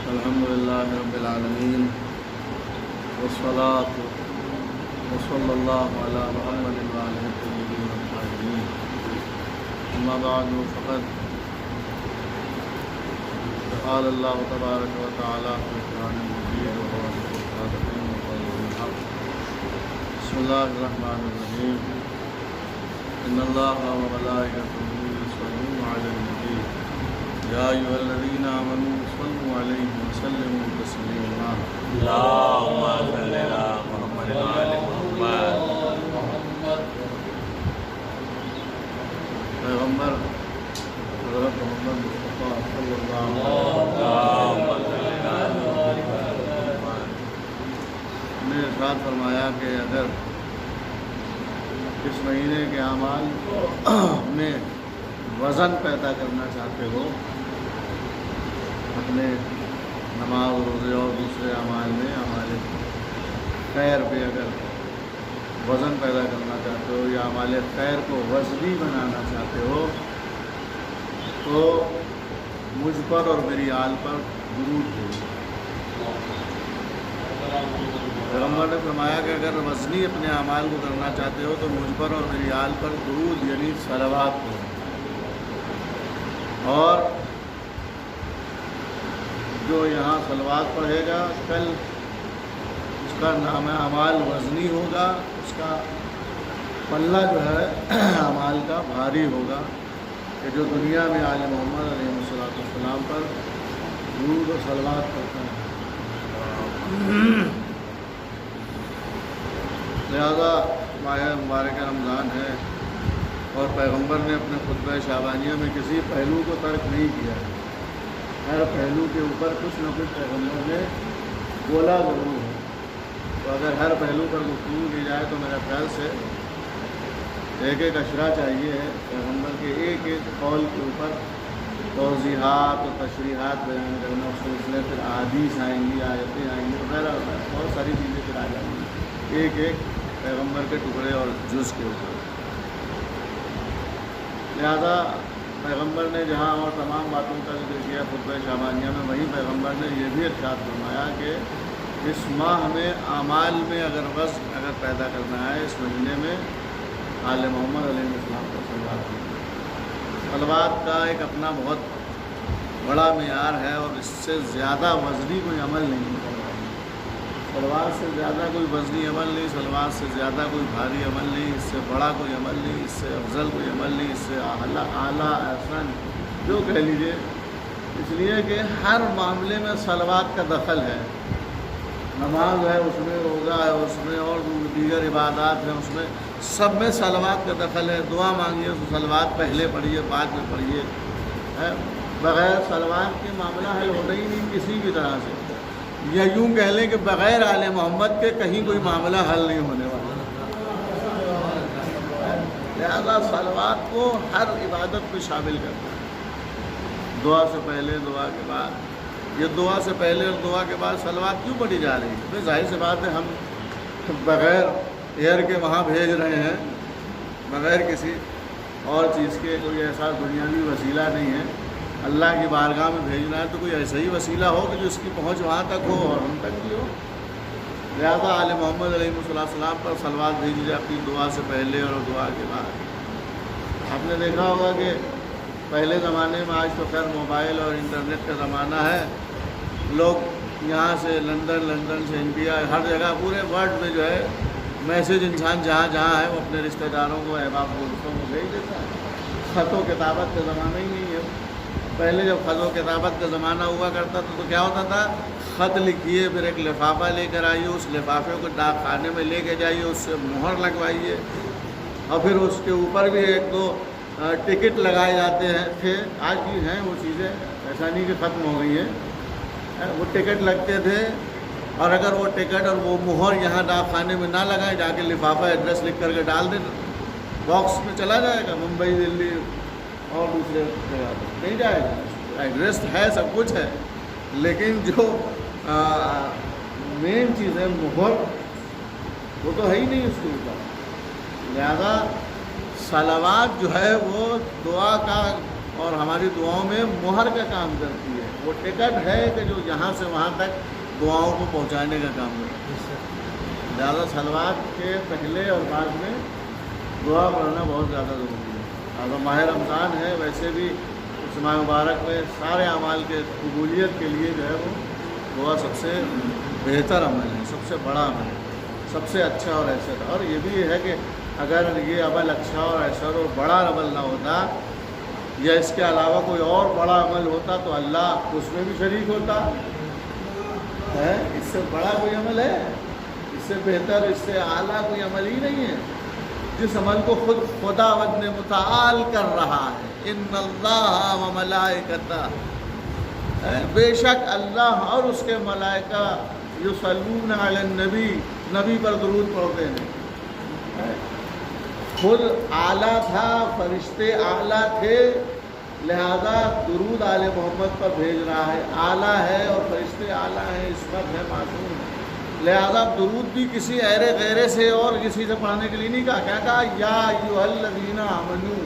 الحمدللہ رب العالمین والصلاة وصلی اللہ علی محمد وآلہ الطیبین الطاہرین اما بعد فقد قال اللہ تبارک و تعالی فی القرآن المجید وهو أصدق القائلین وقوله الحق بسم اللہ الرحمن الرحیم ان اللہ وملائکتہ یصلون علی النبی یا ایھا الذین آمنوا صلوا علیہ وسلموا تسلیما اللهم صل على محمد وعلى محمد. پیغمبر حضرت محمد مصطفیٰ صلی اللہ اللهم صل علیہ على وسلم نے ارشاد فرمایا کہ اگر اس مہینے کے اعمال میں وزن پیدا کرنا چاہتے ہو، اپنے نماز روزے اور دوسرے اعمال میں اعمال خیر پہ اگر وزن پیدا کرنا چاہتے ہو یا اعمال خیر کو وزنی بنانا چاہتے ہو تو مجھ پر اور میری آل پر درود بھیجو۔ پیغمبر نے فرمایا کہ اگر وزنی اپنے اعمال کو کرنا چاہتے ہو تو مجھ پر اور میری آل پر درود یعنی صلوات کرو، اور جو یہاں صلوات پڑھے گا کل اس کا نام اعمال وزنی ہوگا، اس کا پلہ جو ہے اعمال کا بھاری ہوگا، کہ جو دنیا میں آل محمد علیہ السلام پر درود و صلوات کرتا ہے۔ لہذا ماہ مبارکہ رمضان ہے اور پیغمبر نے اپنے خطبہ شعبانیہ میں کسی پہلو کو ترک نہیں کیا ہے، ہر پہلو کے اوپر کچھ نہ کچھ پیغمبر نے بولا ضرور ہے۔ تو اگر ہر پہلو پر گفتگو کی جائے تو میرا خیال سے ایک ایک اشرا چاہیے ہے پیغمبر کے ایک ایک قول کے اوپر توضیحات و تشریحات بیان کرنا، اس سلسلے پھر احادیث آئیں گی، آیتیں آئیں گی وغیرہ وغیرہ، بہت ساری چیزیں پھر آ جائیں گی ایک ایک پیغمبر کے ٹکڑے اور جز کے اوپر۔ لہذا پیغمبر نے جہاں اور تمام باتوں کا ذکر کیا خطبہ شعبانیہ میں، وہیں پیغمبر نے یہ بھی ارشاد فرمایا کہ اس ماہ میں اعمال میں اگر پیدا کرنا ہے، اس مہینے میں آل محمد علیہ السلام پر صلوات کرنا۔ صلوات کا ایک اپنا بہت بڑا معیار ہے اور اس سے زیادہ وزنی کوئی عمل نہیں ہے۔ صلوات سے زیادہ کوئی وزنی عمل نہیں، صلوات سے زیادہ کوئی بھاری عمل نہیں، اس سے بڑا کوئی عمل نہیں، اس سے افضل کوئی عمل نہیں، اس سے اعلیٰ احسن جو کہہ لیجیے، اس لیے کہ ہر معاملے میں صلوات کا دخل ہے۔ نماز ہے اس میں، روزہ ہے اس میں، اور دیگر عبادات ہیں اس میں، سب میں صلوات کا دخل ہے۔ دعا مانگیے تو صلوات پہلے پڑھیے بعد میں پڑھیے، بغیر صلوات کے معاملہ حل ہونا ہی نہیں کسی بھی طرح سے، یا یوں کہہ لیں کہ بغیر آل محمد کے کہیں کوئی معاملہ حل نہیں ہونے والا۔ لہذا صلوات کو ہر عبادت میں شامل کرنا ہے، دعا سے پہلے دعا کے بعد۔ یہ دعا سے پہلے اور دعا کے بعد صلوات کیوں پڑھی جا رہی ہے؟ ظاہر سی بات ہے، ہم بغیر ایئر کے وہاں بھیج رہے ہیں، بغیر کسی اور چیز کے، کوئی ایسا دنیاوی وسیلہ نہیں ہے۔ اللہ کی بارگاہ میں بھیجنا ہے تو کوئی ایسا ہی وسیلہ ہو کہ جو اس کی پہنچ وہاں تک ہو اور ہم تک بھی ہو۔ لہٰذا آل محمد علیہ السلام پر صلوات بھیجی جائے اپنی دعا سے پہلے اور دعا کے بعد۔ آپ نے دیکھا ہوگا کہ پہلے زمانے میں، آج تو خیر موبائل اور انٹرنیٹ کا زمانہ ہے، لوگ یہاں سے لندن سے انڈیا، ہر جگہ پورے ورلڈ میں جو ہے میسیج انسان جہاں جہاں ہے وہ اپنے رشتہ داروں کو، احباب دوستوں کو بھیج دیتا ہے۔ خط و کتابت کا زمانہ ہی نہیں ہے۔ پہلے جب خط و کتابت کا زمانہ ہوا کرتا تھا تو کیا ہوتا تھا، خط لکھیے، پھر ایک لفافہ لے کر آئیے، اس لفافے کو ڈاک خانے میں لے کے جائیے، اس سے مہر لگوائیے، اور پھر اس کے اوپر بھی ایک دو ٹکٹ لگائے جاتے تھے۔ آج بھی ہیں وہ چیزیں، ایسا نہیں کہ ختم ہو گئی ہیں، وہ ٹکٹ لگتے تھے، اور اگر وہ ٹکٹ اور وہ مہر یہاں ڈاک خانے میں نہ لگائے، جا کے لفافہ ایڈریس لکھ کر کے ڈال دیں، باکس میں چلا جائے گا، ممبئی، دلی اور دوسرے جگہ پر نہیں جائے گا۔ ایڈریس ہے، سب کچھ ہے، لیکن جو مین چیز ہے مہر، وہ تو ہے ہی نہیں اس کے اوپر۔ لہذا صلوات جو ہے وہ دعا کا اور ہماری دعاؤں میں مہر کا کام کرتی ہے۔ وہ ٹکٹ ہے کہ جو یہاں سے وہاں تک دعاؤں کو پہنچانے کا کام کرے. لہٰذا صلوات کے پہلے اور بعد میں دعا پڑھنا بہت زیادہ ضروری ہے. اگر ماہ رمضان ہے ویسے بھی اس ماہ مبارک میں سارے اعمال کے قبولیت کے لیے جو ہے وہ دعا سب سے بہتر عمل ہے, سب سے بڑا عمل ہے, سب سے اچھا اور ایسا. اور یہ بھی ہے کہ اگر یہ عمل اچھا اور ایسا اور بڑا عمل نہ ہوتا یا اس کے علاوہ کوئی اور بڑا عمل ہوتا تو اللہ اس میں بھی شریک ہوتا ہے. اس سے بڑا کوئی عمل ہے, اس سے بہتر, اس سے اعلیٰ کوئی عمل ہی نہیں ہے جس عمل کو خود خداوند نے متعال کر رہا ہے. ان اللہ و ملائکتہ, بے شک اللہ اور اس کے ملائکہ یصلون علی النبی, نبی پر درود پڑھتے ہیں. خود اعلیٰ تھا, فرشتے اعلیٰ تھے, لہذا درود آل محمد پر بھیج رہا ہے. اعلیٰ ہے اور فرشتے اعلیٰ ہیں, عصمت ہے, معصوم ہے, لہذا درود بھی کسی ایرے غیرے سے اور کسی سے پڑھنے کے لیے نہیں کہا. کیا کہا؟ یا ایھا الذین آمنو,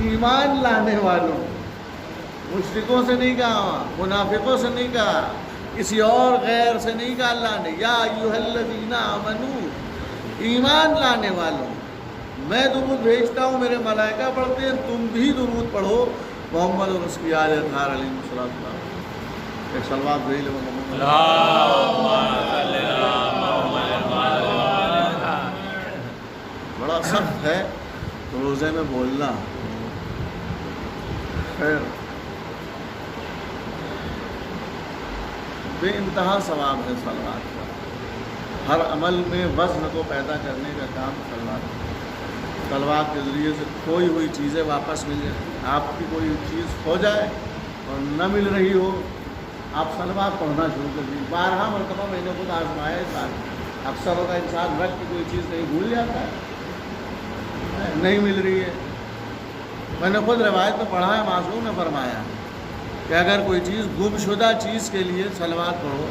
ایمان لانے والوں. مشرکوں سے نہیں کہا, منافقوں سے نہیں کہا, کسی اور غیر سے نہیں کہا اللہ نے. یا ایھا الذین آمنو, ایمان لانے والوں, میں درود بھیجتا ہوں, میرے ملائکہ پڑھتے ہیں, تم بھی درود پڑھو محمد اور اس کی آل اطہار علیہ السلام. ایک صلوات بھیج لو محمد. بڑا سخت ہے روزے میں بولنا. خیر, بے انتہا ثواب ہے صلوات کا. ہر عمل میں وزن کو پیدا کرنے کا کام صلوات ہے. صلوات کے ذریعے سے کھوئی ہوئی چیزیں واپس مل جائیں. آپ کی کوئی چیز کھو جائے اور نہ مل رہی ہو, آپ صلوات پڑھنا شروع کر دیجیے. 12 مرتبہ میں نے خود آزمایا اس بات. اکثر ہوتا ہے انسان رکھ کے کوئی چیز نہیں بھول جاتا ہے, نہیں مل رہی ہے. میں نے خود روایت میں پڑھا ہے, معصوم نے فرمایا کہ اگر کوئی چیز گم شدہ چیز کے لیے صلوات پڑھو,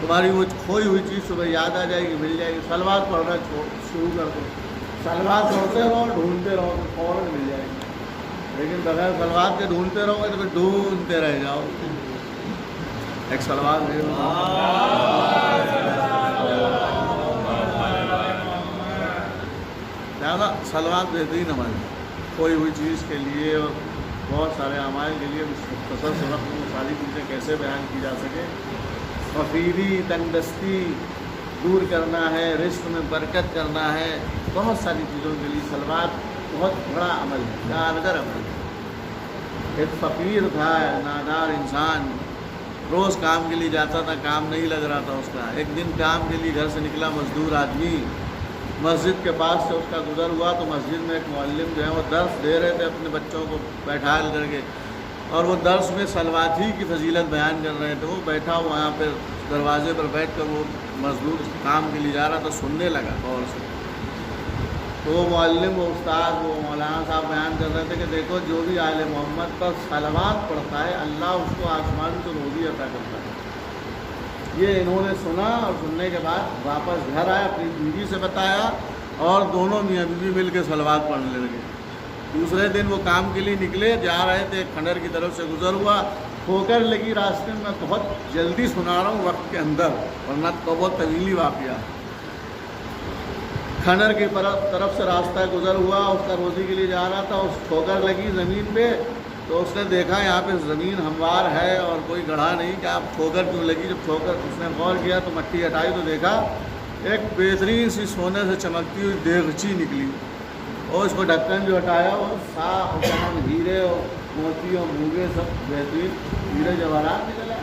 تمہاری وہ کھوئی ہوئی چیز صبح یاد آ جائے گی, مل جائے گی. صلوات پڑھنا شروع کر دو, صلوات پڑھتے رہو, ڈھونڈتے رہو تو فوراً مل جائے گی. لیکن بغیر صلوات کے ڈھونڈتے رہو گے تو پھر ڈھونڈتے رہ جاؤ. ایک صلوات ہے. زیادہ صلوات بہترین عمل ہے. کوئی ہوئی چیز کے لیے اور بہت سارے اعمال کے لیے مختصر سے وقت میں ساری چیزیں کیسے بیان کی جا سکے. فقیری, تنگدستی دور کرنا ہے, رزق میں برکت کرنا ہے, بہت ساری چیزوں کے لیے صلوات بہت بڑا عمل ہے, کارگر عمل ہے. ایک فقیر تھا, نادار انسان, روز کام کے لیے جاتا تھا, کام نہیں لگ رہا تھا اس کا. ایک دن کام کے لیے گھر سے نکلا مزدور آدمی, مسجد کے پاس سے اس کا گزر ہوا تو مسجد میں ایک معلم جو ہے وہ درس دے رہے تھے اپنے بچوں کو بیٹھال کر کے, اور وہ درس میں صلوات ہی کی فضیلت بیان کر رہے تھے. وہ بیٹھا وہاں پہ دروازے پر بیٹھ کر وہ مزدور کام کے لیے جا رہا تھا, سننے لگا غور سے. تو وہ معلم, وہ استاد, وہ مولانا صاحب بیان کر رہے تھے کہ دیکھو جو بھی آل محمد پر صلوات پڑھتا ہے اللہ اس کو آسمان سے روزی عطا کرتا ہے. یہ انہوں نے سنا اور سننے کے بعد واپس گھر آئے, اپنی بیوی سے بتایا اور دونوں میاں بیوی مل کے صلوات پڑھنے لگے. دوسرے دن وہ کام کے لیے نکلے, جا رہے تھے, ایک کھنڈر کی طرف سے گزر ہوا, ٹھوکر لگی راستے میں. بہت جلدی سنا رہا ہوں وقت کے اندر, ورنہ تو بہت طویلی واقعہ. کھنڈر کی طرف سے راستہ گزر ہوا, اس کا روزی کے لیے جا رہا تھا. اس ٹھوکر لگی زمین پہ تو اس نے دیکھا یہاں پہ زمین ہموار ہے اور کوئی گڑھا نہیں, کہ آپ ٹھوکر کیوں لگی. جب ٹھوکر اس نے غور کیا تو مٹی ہٹائی تو دیکھا ایک بہترین سی سونے سے چمکتی ہوئی دیگچی نکلی, اور اس کو ڈھکن جو ہٹایا وہ صاف ہیرے اور موتی اور موگے سب بہترین ہیرے جواہرات نکل آئے.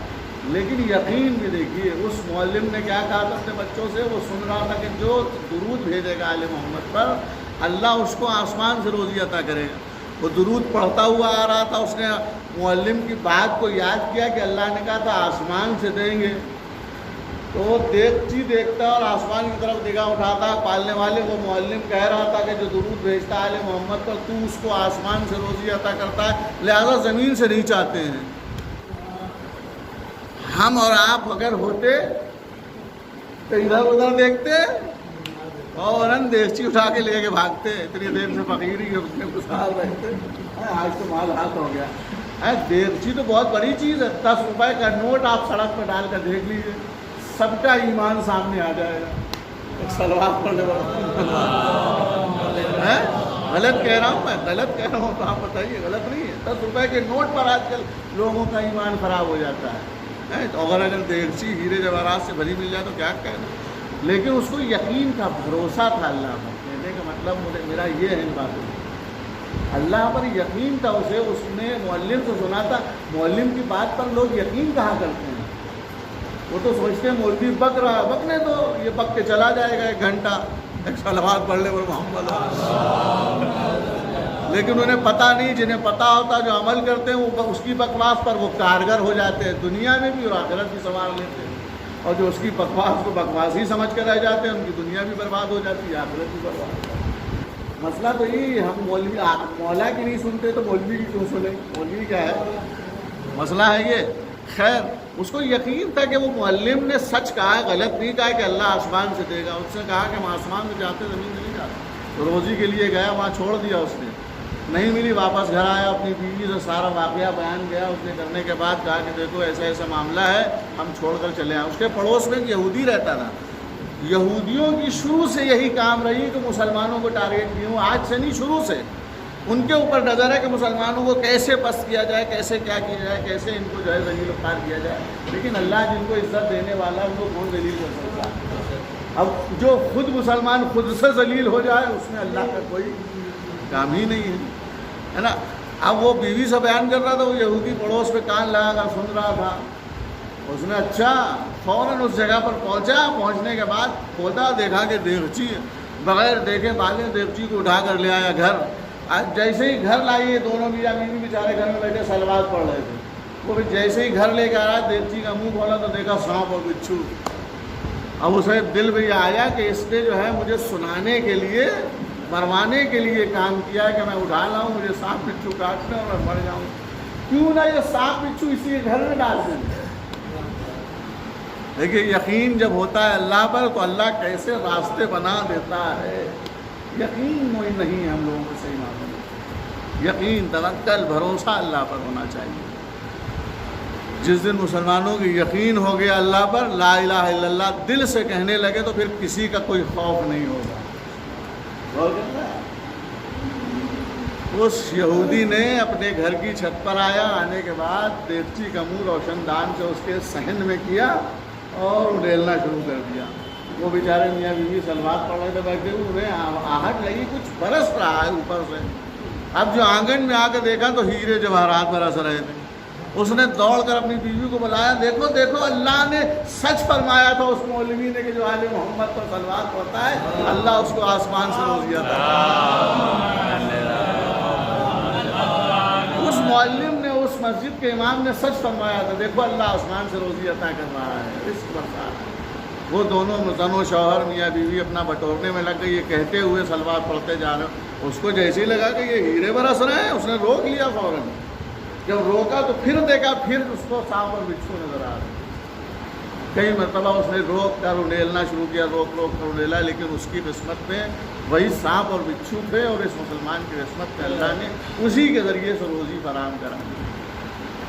لیکن یقین بھی دیکھیے اس معلم نے کیا کہا تھا اپنے بچوں سے. وہ سن رہا تھا کہ جو درود بھیجے گا آل محمد پر اللہ اس کو آسمان سے روزی عطا کرے گا. وہ درود پڑھتا ہوا آ رہا تھا, اس نے معلم کی بات کو یاد کیا کہ اللہ نے کہا تھا آسمان سے دیں گے. تو وہ دیکھتا اور آسمان کی طرف نگاہ اٹھاتا. پالنے والے وہ معلم کہہ رہا تھا کہ جو درود بھیجتا ہے آل محمد پر تو اس کو آسمان سے روزی عطا کرتا ہے, لہذا زمین سے نہیں چاہتے ہیں. ہم اور آپ اگر ہوتے تو ادھر ادھر دیکھتے اور دیگچی اٹھا کے لے کے بھاگتے. اتنی دیر سے فقیری اس میں گزار رہتے, آج تو مال ہاتھ ہو گیا. دیگچی تو بہت بڑی چیز ہے، 10 روپے کا نوٹ آپ سڑک پہ ڈال کر دیکھ لیجیے، سب کا ایمان سامنے آ جائے گا صلوات پڑھنے والا۔ غلط کہہ رہا ہوں میں، غلط کہہ رہا ہوں تو آپ بتائیے، غلط نہیں ہے؟ 10 روپے کے نوٹ پر آج کل لوگوں کا ایمان خراب ہو جاتا ہے، اگر دیگچی ہیرے جواہرات سے بھری مل جائے تو کیا کہنا۔ لیکن اس کو یقین تھا، بھروسہ تھا اللہ پر، کہنے کا مطلب میرا یہ ہے ان باتوں میں، اللہ پر یقین تھا اسے، اس نے معلم سے سنا تھا، معلم کی بات پر لوگ یقین کہاں کرتے ہیں، وہ تو سوچتے ہیں مولوی بک رہا، بکنے تو یہ بک کے چلا جائے گا 1 گھنٹہ ایک صلوات پڑھنے پر محمد، لیکن انہیں پتہ نہیں، جنہیں پتہ ہوتا جو عمل کرتے ہیں وہ اس کی بکواس پر وہ کارگر ہو جاتے ہیں، دنیا میں بھی اور آخرت بھی سنوار لیتے ہیں، اور جو اس کی بکواس کو بکواس ہی سمجھ کر رہ جاتے ہیں ان کی دنیا بھی برباد ہو جاتی ہے، آخرت بھی برباد ہو جاتی ہے۔ مسئلہ تو یہی ہے، ہم مولوی مولا کی نہیں سنتے تو مولوی کی کیوں سنیں؟ مولوی کیا ہے، مسئلہ ہے یہ۔ خیر، اس کو یقین تھا کہ وہ معلم نے سچ کہا ہے، غلط نہیں کہا کہ اللہ آسمان سے دے گا، اس نے کہا کہ ہم آسمان میں جاتے زمین میں نہیں جاتے، تو روزی کے لیے گیا، وہاں چھوڑ دیا اس نے، نہیں ملی، واپس گھر آیا، اپنی بیوی سے سارا واقعہ بیان گیا، اس نے کرنے کے بعد کہا کہ دیکھو ایسا ایسا معاملہ ہے، ہم چھوڑ کر چلے آئے۔ اس کے پڑوس میں ایک یہودی رہتا تھا، یہودیوں کی شروع سے یہی کام رہی کہ مسلمانوں کو ٹارگیٹ کیوں، آج سے نہیں، شروع سے ان کے اوپر نظر ہے کہ مسلمانوں کو کیسے پست کیا جائے، کیسے کیا کیا جائے، کیسے ان کو جو ہے ذلیل و خوار کیا جائے، لیکن اللہ جن کو عزت دینے والا ہے ان کو کون ذلیل کر سکتا ہے؟ اب جو خود مسلمان خود سے ذلیل ہو جائے اس میں اللہ کا کوئی کام ہی نہیں ہے نا۔ اب وہ بیوی سے بیان کر رہا تھا، وہ یہودی پڑوس پہ کان لگا کر سن رہا تھا، اس نے اچھا فوراً اس جگہ پر پہنچا، پہنچنے کے بعد کھودا، دیکھا کہ دیگچی بغیر دیکھے بالے دیگچی کو اٹھا کر لے آیا گھر، جیسے ہی گھر لائیے دونوں میاں بیوی بیچارے گھر میں بیٹھے صلوات پڑھ رہے تھے، وہ جیسے ہی گھر لے کے آیا دیگچی کا منہ کھولا تو دیکھا سانپ اور بچھو۔ اب اسے دل میں یہ آیا کہ اس نے جو ہے مجھے سنانے کے لیے، مروانے کے لیے کام کیا کہ میں اٹھا لاؤں، مجھے سانپ بچھو کاٹنے اور میں مر جاؤں، کیوں نہ یہ سانپ بچھو اسی کے گھر میں ڈال دیں۔ دیکھیے یقین جب ہوتا ہے اللہ پر تو اللہ کیسے راستے بنا دیتا ہے۔ یقین نہیں ہے ہم لوگوں کو صحیح معلوم ہے، یقین، توکل، بھروسہ اللہ پر ہونا چاہیے۔ جس دن مسلمانوں کی یقین ہو گیا اللہ پر، لا الہ الا اللہ دل سے کہنے لگے تو پھر کسی کا کوئی خوف نہیں ہوگا۔ اس یہودی نے اپنے گھر کی چھت پر آیا، آنے کے بعد دیگچی کا منہ روشن دان سے اس کے صحن میں کیا اور اڈیلنا شروع کر دیا۔ وہ بیچارے میاں بیوی صلوات پڑھ رہے تھے بیٹھے، انہیں آہٹ لگی، کچھ برس رہا ہے اوپر سے۔ اب جو آنگن میں آ کے دیکھا تو ہیرے جواہرات برس رہے تھے۔ اس نے دوڑ کر اپنی بیوی کو بلایا، دیکھو دیکھو اللہ نے سچ فرمایا تھا اس مولوی نے کہ جو آل محمد پر صلوات پڑھتا ہے اللہ اس کو آسمان سے روزی عطا کرتا ہے۔ اس معلم نے، اس مسجد کے امام نے سچ فرمایا تھا، دیکھو اللہ آسمان سے روزی عطا کر رہا ہے، رزق برسا ہے۔ وہ دونوں زن و شوہر میاں بیوی اپنا بٹورنے میں لگ گئے، یہ کہتے ہوئے صلوات پڑھتے جا رہے۔ اس کو جیسے ہی لگا کہ یہ ہیرے برس رہے ہیں، اس نے روک لیا فوراً۔ جب روکا تو پھر دیکھا، پھر اس کو سانپ اور بچھو نظر آ رہے۔ کئی مرتبہ اس نے روک کر اڈیلنا شروع کیا، روک کر اڈیلا، لیکن اس کی قسمت میں وہی سانپ اور بچھو تھے، اور اس مسلمان کی قسمت میں اللہ نے اسی کے ذریعے سے روزی فراہم کرا دی۔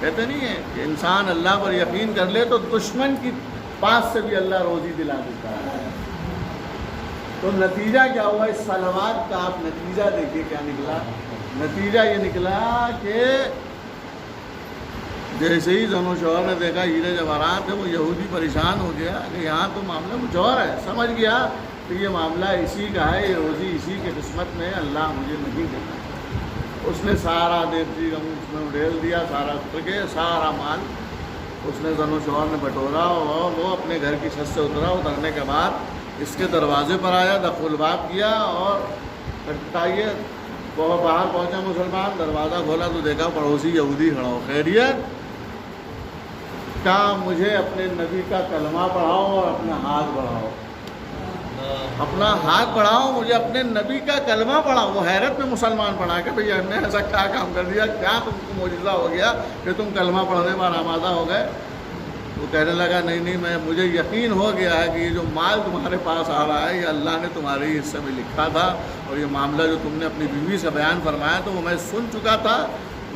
کہتے نہیں ہے کہ انسان اللہ پر یقین کر لے تو دشمن کی پاس سے بھی اللہ روزی دلا دیتا ہے۔ تو نتیجہ کیا ہوا اس صلوات کا؟ آپ نتیجہ دیکھیے کیا نکلا۔ نتیجہ یہ نکلا کہ جیسے ہی زن و شوہر نے دیکھا ہیرے جواہرات ہے، وہ یہودی پریشان ہو گیا کہ یہاں تو معاملہ کچھ اور ہے، سمجھ گیا کہ یہ معاملہ اسی کا ہے، یہ روزی اسی کے قسمت میں ہے، اللہ مجھے نہیں دیتا۔ اس نے سارا دیگچی کا منہ اس میں اڈیل دیا، سارا مال اس نے زن و شوہر نے بٹورا، اور وہ اپنے گھر کی چھت سے اترنے کے بعد اس کے دروازے پر آیا، دخل الباب کیا اور کٹائیے وہ باہر پہنچا مسلمان، دروازہ کھولا تو دیکھا پڑوسی یہودی کھڑا ہو۔ خیریت؟ کہا مجھے اپنے نبی کا کلمہ پڑھاؤ اور اپنا ہاتھ بڑھاؤ، اپنا ہاتھ بڑھاؤ، مجھے اپنے نبی کا کلمہ پڑھاؤ۔ وہ حیرت میں مسلمان پڑھا کہ بھئی ہم نے ایسا کیا کام کر دیا، کیا تم کو معجزہ ہو گیا کہ تم کلمہ پڑھنے پر آمادہ ہو گئے؟ وہ کہنے لگا نہیں، مجھے یقین ہو گیا ہے کہ یہ جو مال تمہارے پاس آ رہا ہے یہ اللہ نے تمہارے حصے میں لکھا تھا، اور یہ معاملہ جو تم نے اپنی بیوی سے بیان فرمایا تو وہ میں سن چکا تھا،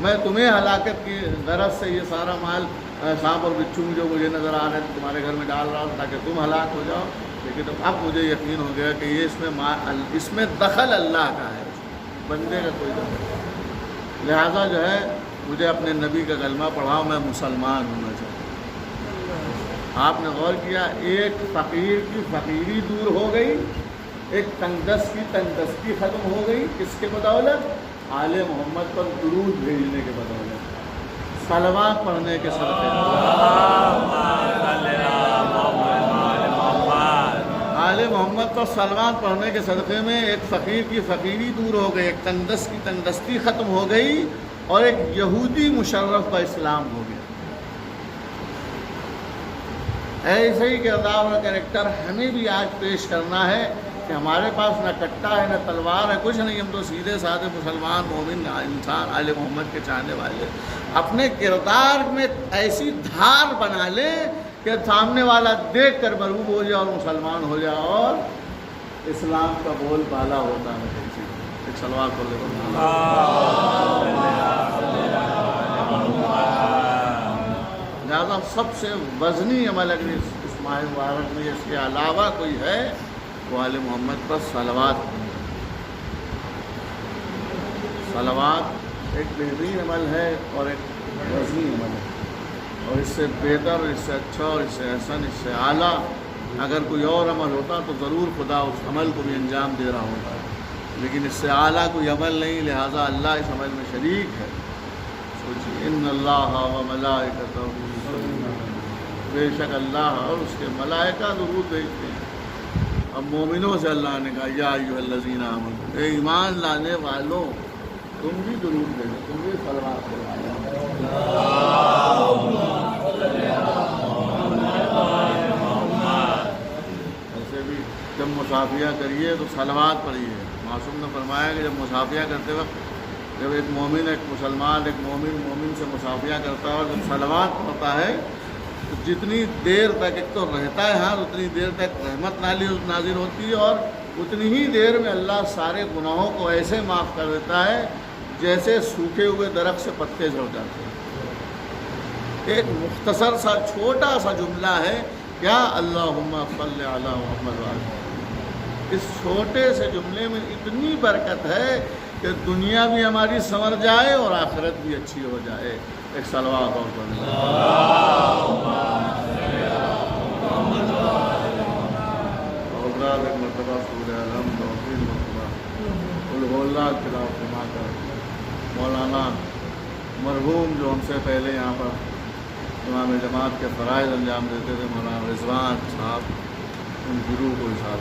میں تمہیں ہلاکت کی غرض سے یہ سارا مال سانپ اور بچھو جو مجھے نظر آ رہے تھے تمہارے گھر میں ڈال رہا ہوں تاکہ تم ہلاک ہو جاؤ، لیکن اب مجھے یقین ہو گیا کہ یہ اس میں دخل اللہ کا ہے، بندے کا کوئی دخل نہیں، لہٰذا جو ہے مجھے اپنے نبی کا کلمہ پڑھاؤ، میں مسلمان ہونا چاہتا ہوں۔ آپ نے غور کیا، ایک فقیر کی فقیری دور ہو گئی، ایک تنگدست کی تنگدستی ختم ہو گئی، کس کے بدولت؟ آل محمد پر درود بھیجنے کے بدولت، صلوات پڑھنے کے صدقے آل محمد پر صلوات پڑھنے کے صدقے میں ایک فقیر کی فقیری دور ہو گئی، ایک تنگدست کی تنگدستی ختم ہو گئی، اور ایک یہودی مشرف کا اسلام ہو گیا۔ ایسے ہی کردار اور کریکٹر ہمیں بھی آج پیش کرنا ہے کہ ہمارے پاس نہ کٹا ہے نہ تلوار ہے، کچھ نہیں، ہم تو سیدھے سادھے مسلمان مومن انسان آل محمد کے چاہنے والے، اپنے کردار میں ایسی دھار بنا لیں کہ سامنے والا دیکھ کر مرغوب ہو جائے اور مسلمان ہو جائے اور اسلام کا بول بالا ہوتا ہے۔ ایک صلوات پڑھ لے۔ لہٰذا سب سے وزنی عمل اگر اس ماہ مبارک میں اس کے علاوہ کوئی ہے وہ آل محمد پر صلوات۔ صلوات ایک بہترین عمل ہے اور ایک وزنی عمل ہے، اور اس سے بہتر، اس سے اچھا اور اس سے احسن، اس سے اعلیٰ اگر کوئی اور عمل ہوتا تو ضرور خدا اس عمل کو بھی انجام دے رہا ہوتا، لیکن اس سے اعلیٰ کوئی عمل نہیں، لہٰذا اللہ اس عمل میں شریک ہے۔ سوچیے، ان اللہ و ملائکتہ، بے شک اللہ اور اس کے ملائکہ درود بھیجتے ہیں۔ اب مومنوں سے اللہ نے کہا یا ایھا الذین آمنوا، اے ایمان لانے والوں تم بھی درود بھیجو، تم بھی صلوات کرو۔ ایسے بھی جب مصافیہ کریے تو صلوات پڑھیے۔ معصوم نے فرمایا کہ جب مصافیہ کرتے وقت جب ایک مومن ایک مسلمان ایک مومن سے مصافیہ کرتا ہے اور جب صلوات پڑھتا ہے تو جتنی دیر تک ایک تو رہتا ہے ہاں اتنی دیر تک رحمت نازل ہوتی ہے، اور اتنی ہی دیر میں اللہ سارے گناہوں کو ایسے معاف کر دیتا ہے جیسے سوکھے ہوئے درخت سے پتے جھڑ جاتے ہیں۔ ایک مختصر سا چھوٹا سا جملہ ہے، کیا اللہم صلی علی محمد وآلہ۔ اس چھوٹے سے جملے میں اتنی برکت ہے کہ دنیا بھی ہماری سنور جائے اور آخرت بھی اچھی ہو جائے۔ ایک صلوات اور پڑھیں۔ اور ایک مرتبہ سورہ الحمد اور پھر مرتبہ قل هو اللہ تلاوت فرما کر مولانا مرحوم جو ہم سے پہلے یہاں پر امام جماعت کے فرائض انجام دیتے تھے، مولانا رضوان صاحب، ان کی روح کو حساب